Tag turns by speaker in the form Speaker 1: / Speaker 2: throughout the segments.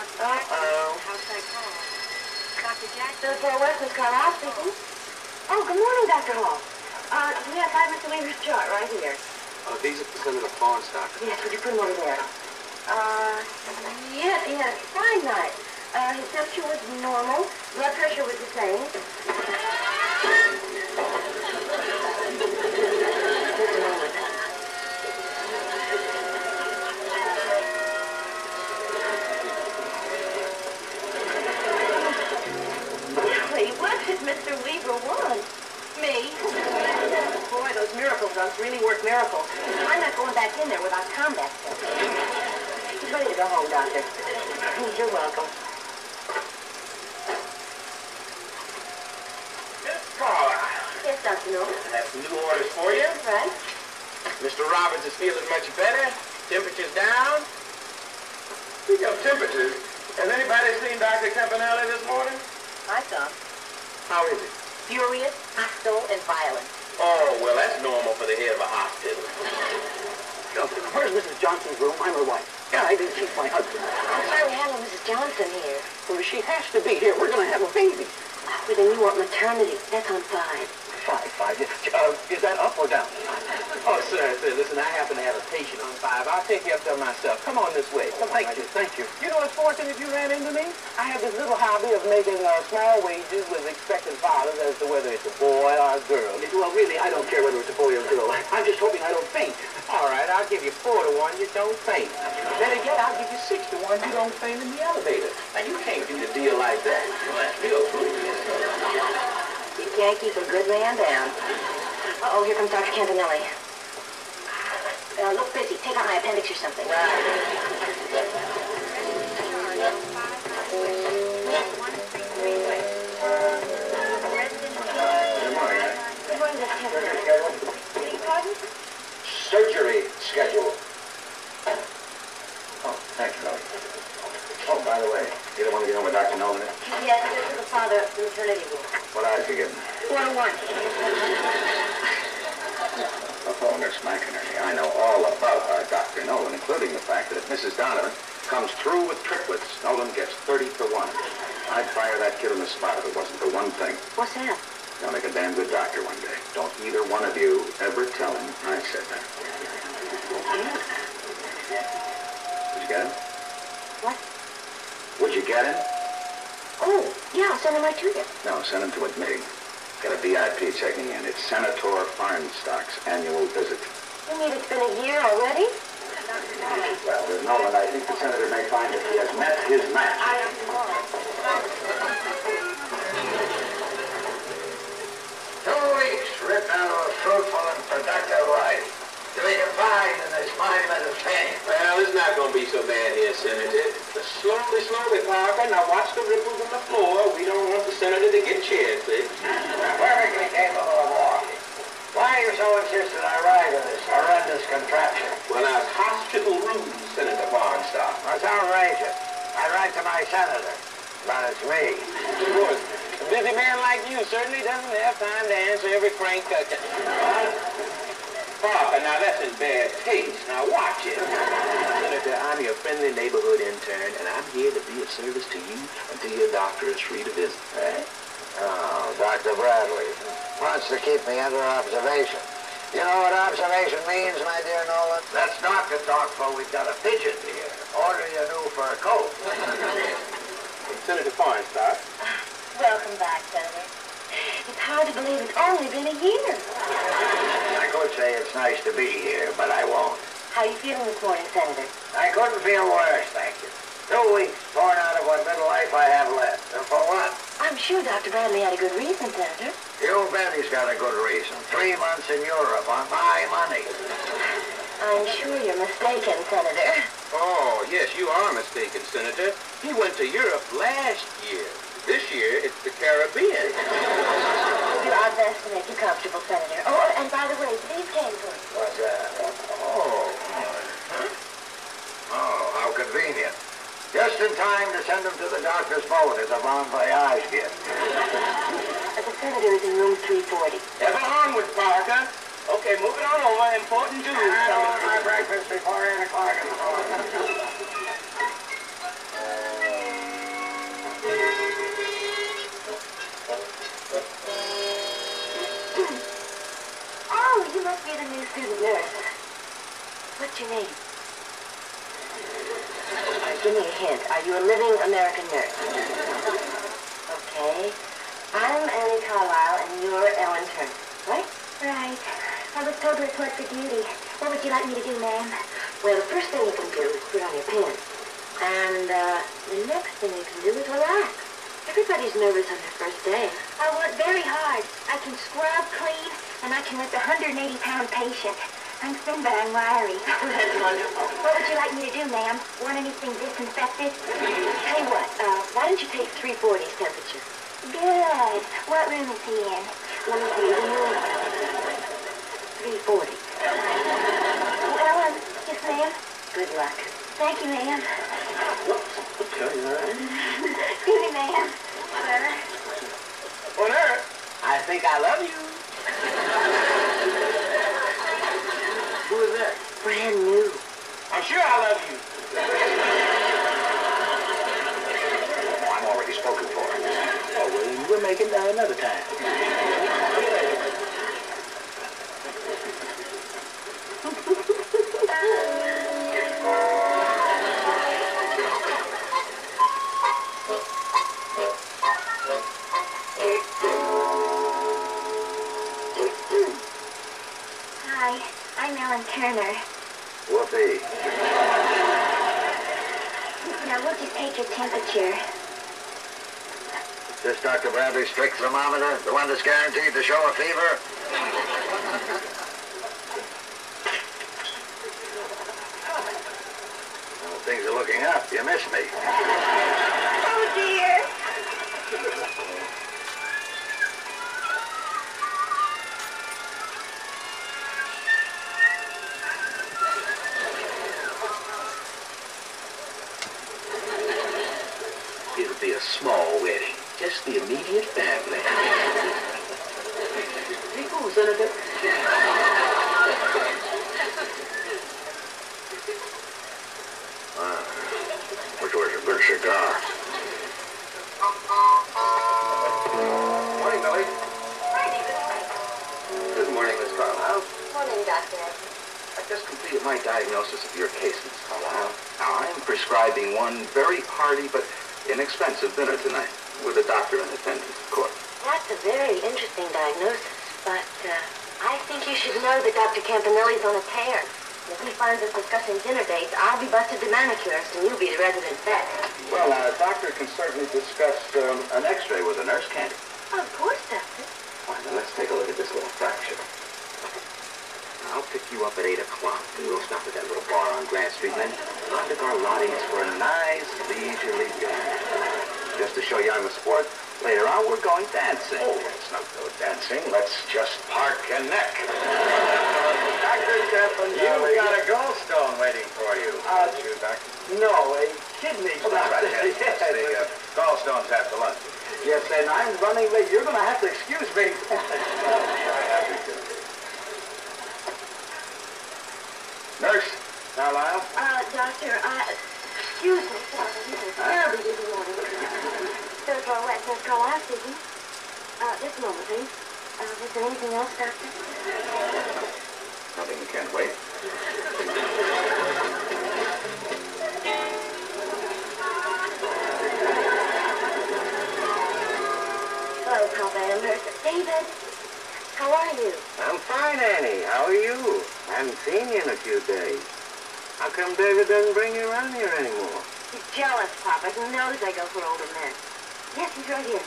Speaker 1: Uh-oh.
Speaker 2: How's that call? Dr. Jackson?
Speaker 1: West, Miss Carlisle speaking. Oh, good morning, Dr. Hall. Yes, I have Mr. Weaver's chart right here.
Speaker 3: These are for Senator Farnstock.
Speaker 1: Yes, would you put him over there? Yes, he had a fine night. His temperature was normal. Blood pressure was the same. Just a moment. Really, what did Mr. Weaver want? Me? Boy, those miracle drugs really work miracles. I'm not going back in there without combat tests. He's ready to go home, Doctor. You're welcome.
Speaker 4: Miss Carlisle.
Speaker 1: Yes, Dr. Norton.
Speaker 4: I have some new orders for you.
Speaker 1: Right.
Speaker 4: Mr. Roberts is feeling much better. Temperature's down. Speaking of temperatures, has anybody seen Dr. Campanelli this morning?
Speaker 1: I saw him.
Speaker 4: How is he?
Speaker 1: Furious, hostile, and violent.
Speaker 4: Oh, well, that's normal for the head of a hospital.
Speaker 3: Where's Mrs. Johnson's room? I'm her wife. Yeah, I think she's my husband.
Speaker 1: I'm sorry we have Mrs. Johnson here.
Speaker 3: Well, she has to be here. We're going to have a baby.
Speaker 1: Well, then you want maternity. That's on 5.
Speaker 3: 5. Is that up or down? Oh, sir, listen, I happen to have a patient on 5. I'll take you up there myself. Come on this way. Thank you. You know, it's fortunate you ran into me. I have this little hobby of making small wages with expectant fathers as to whether it's a boy or a girl. Well, really, I don't care whether it's a boy or a girl. I'm just hoping I don't faint. All right, I'll give you 4 to 1. You don't faint. Better yet, I'll give you 6 to 1. You don't faint in the elevator. Now, you can't do the deal like that. Well, that's real foolish.
Speaker 1: You can't keep a good man down. Uh-oh, here comes Dr. Campanelli. Look busy. Take out my appendix or something.
Speaker 3: Right.
Speaker 1: Good morning, Dr. Campanelli. Beg your pardon?
Speaker 3: Surgery schedule. Oh, thanks, Nellie. Oh, by the way, you don't want to get home with Dr. Nolan?
Speaker 1: Yes, this is the father of the maternity room.
Speaker 3: What eyes you getting?
Speaker 1: 4 to 1.
Speaker 3: Oh, Miss McInerney, I know all about our Dr. Nolan, including the fact that if Mrs. Donovan comes through with triplets, Nolan gets 30 to 1. I'd fire that kid on the spot if it wasn't for one thing.
Speaker 1: What's that?
Speaker 3: He'll make a damn good doctor one day. Don't either one of you ever tell him I said that.
Speaker 1: Okay.
Speaker 3: Did you get him?
Speaker 1: What?
Speaker 3: Would you get him?
Speaker 1: Oh, yeah, I'll send him right to you.
Speaker 3: No, send him to admitting. Got a VIP checking in. It's Senator Farnstock's annual visit.
Speaker 1: You mean it's been a year already?
Speaker 3: Well, there's Nolan. I think the senator may find that he has met his match. 2 weeks ripped out of a fruitful and productive life to be confined in this monument of fame.
Speaker 4: Well, it's not going to be so bad here, Senator. Slowly, Parker. Now watch the ripples on the floor. We don't want the senator to get chairsy.
Speaker 3: Perfectly capable of walking. Why are you so insistent I ride in this horrendous contraption?
Speaker 4: Well, now, it's hospital rules, Senator Farnstock.
Speaker 3: That's outrageous. I write to my senator, but it's me.
Speaker 4: Of course, a busy man like you certainly doesn't have time to answer every crank cooking. Parker, now that's in bad taste. Now watch it. Senator, I'm your friendly neighborhood intern, and I'm here to be of service to you until your doctor is free to visit.
Speaker 3: Right? Oh, Dr. Bradley wants to keep me under observation. You know what observation means, my dear Nolan? That's not the talk, for we've got a pigeon here. Order your new fur coat.
Speaker 4: Senator Farnstock.
Speaker 1: Welcome back, Senator. It's hard to believe it's only been a year.
Speaker 3: I could say it's nice to be here, but I won't.
Speaker 1: How are you feeling this morning, Senator?
Speaker 3: I couldn't feel worse, thank you. 2 weeks torn out of what little life I have left. And for what?
Speaker 1: I'm sure Dr. Bradley had a good reason, Senator.
Speaker 3: You bet he's got a good reason. 3 months in Europe on my money.
Speaker 1: I'm sure you're mistaken, Senator.
Speaker 4: Oh, yes, you are mistaken, Senator. He went to Europe last year. This year, it's the Caribbean.
Speaker 1: We'll do our best to make you comfortable, Senator. Oh, and by the way, these came for you.
Speaker 3: What's that? Oh. Huh? Oh, how convenient. Just in time to send him to the doctor's boat as a bon voyage gift.
Speaker 1: The senator is in room 340.
Speaker 4: Ever onward, Parker. Okay, moving on over. Important news.
Speaker 3: I want my breakfast before 8 o'clock in the morning.
Speaker 1: student nurse. What's your name? Give me a hint. Are you a living American nurse? Okay. I'm Annie Carlisle, and you're Ellen Turner, right?
Speaker 2: Right. I was told to report for duty. What would you like me to do, ma'am?
Speaker 1: Well, the first thing you can do is put on your pants. And the next thing you can do is relax. Everybody's nervous on their first day.
Speaker 2: I work very hard. I can scrub, clean, and I can lift a 180-pound patient. I'm thin, but I'm wiry.
Speaker 1: That's wonderful.
Speaker 2: What would you like me to do, ma'am? Want anything disinfected?
Speaker 1: Tell you what, why don't you take 340's temperature?
Speaker 2: Good. What room is he in?
Speaker 1: Let me see, room 340.
Speaker 2: Ellen, yes, ma'am.
Speaker 1: Good luck.
Speaker 2: Thank you, ma'am.
Speaker 3: Okay, all right.
Speaker 2: Excuse me, ma'am. Sir.
Speaker 3: Well, nurse, I think I love you. Who is that?
Speaker 1: Brand new.
Speaker 3: I'm sure I love you.
Speaker 4: I'm already spoken for.
Speaker 3: Oh, well, we'll make it another time.
Speaker 2: Hi, I'm Ellen Turner.
Speaker 4: Whoopee.
Speaker 2: Now, we'll just take your temperature.
Speaker 4: This Dr. Bradley's strict thermometer, the one that's guaranteed to show a fever? Well, things are looking up. You missed me.
Speaker 2: Oh, dear.
Speaker 4: It'll be a small wedding. Just the immediate family.
Speaker 3: Hey, cool, Senator.
Speaker 4: Which was a good cigar.
Speaker 3: Morning, Millie.
Speaker 2: Morning.
Speaker 3: Good morning, Miss Carlisle.
Speaker 1: Morning, Doctor.
Speaker 4: I just completed my diagnosis of your case, Miss Carlisle. Now, I'm prescribing one very hearty but inexpensive dinner tonight, with a doctor in attendance, of course.
Speaker 1: That's a very interesting diagnosis, but I think you should know that Dr. Campanelli's on a tear. If he finds us discussing dinner dates, I'll be busted to manicurist and you'll be the resident vet.
Speaker 4: Well, a doctor can certainly discuss an x-ray with a nurse, can't he?
Speaker 1: Of course, Doctor.
Speaker 4: Fine, then let's take a look at this little fracture. I'll pick you up at 8 o'clock, and we'll stop at that little bar on Grant Street, and then on to Garlotti's for a nice, leisurely dinner. Just to show you I'm a sport, later on we're going dancing. Oh, let's not go dancing. Let's just park and neck. Dr. Campanelli.
Speaker 3: You've got a gallstone waiting for you.
Speaker 4: You, Doctor?
Speaker 3: No, a kidney
Speaker 4: Oh, that's right, yes.
Speaker 3: Yes,
Speaker 4: The gallstones after lunch.
Speaker 3: yes, and I'm running late. You're going to have to excuse me.
Speaker 4: Nurse, Carlisle.
Speaker 1: Doctor, excuse me. I'll be busy morning.
Speaker 2: Those are wet, Miss Carlisle speaking.
Speaker 1: Just a moment, please. Is there anything else, Doctor?
Speaker 4: Nothing can't wait.
Speaker 1: Hello, Papa Amherst. David, how are you?
Speaker 3: I'm fine, Annie. How are you? I haven't seen you in a few days. How come David doesn't bring you around here anymore?
Speaker 1: He's jealous, Papa. He knows I go for older men. Yes, he's right here.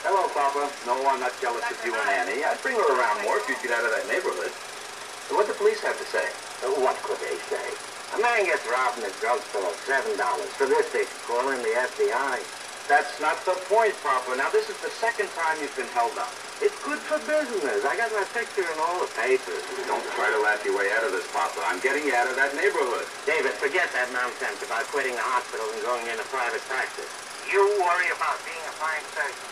Speaker 4: Hello, Papa. No, I'm not jealous of you and Annie. I'd bring her around more if you'd get out of that neighborhood. So what'd the police have to say?
Speaker 3: What could they say? A man gets robbed in a drugstore, $7. For this, they could call in the FBI.
Speaker 4: That's not the point, Papa. Now, this is the second time you've been held up.
Speaker 3: It's good for business. I got my picture in all the papers.
Speaker 4: Don't try to laugh your way out of this, Papa. I'm getting you out of that neighborhood.
Speaker 3: David, forget that nonsense about quitting the hospital and going into private practice. You worry about being a fine surgeon.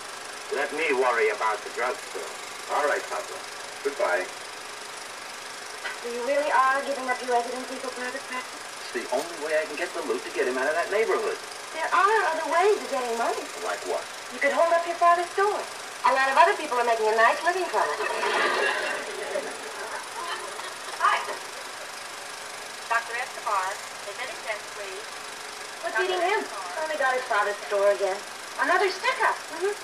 Speaker 3: Let me worry about the drugstore.
Speaker 4: All right, Papa. Goodbye.
Speaker 1: So you really are giving up your residency for private practice?
Speaker 4: It's the only way I can get the loot to get him out of that neighborhood.
Speaker 1: There are other ways of getting money.
Speaker 4: Like what?
Speaker 1: You could hold up your father's store. A lot of other people are making a nice living from it. feeding him?
Speaker 2: Only got his father's store again.
Speaker 1: Another sticker. Mm-hmm.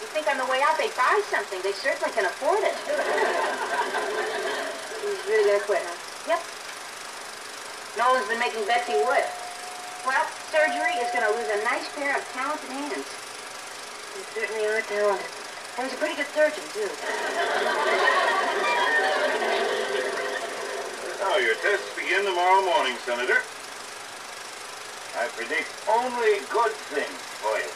Speaker 1: You think on the way out they buy something? They certainly can afford it. He's really gonna quit, huh?
Speaker 2: Yep.
Speaker 1: Nolan's been making Betsy wood. Well, surgery is gonna lose a nice pair of talented hands. They certainly are talented. And he's a pretty good surgeon, too.
Speaker 5: Now, your tests begin tomorrow morning, Senator. I predict only good things for you.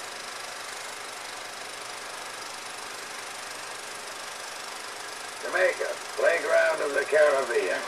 Speaker 4: Jamaica, playground of the Caribbean.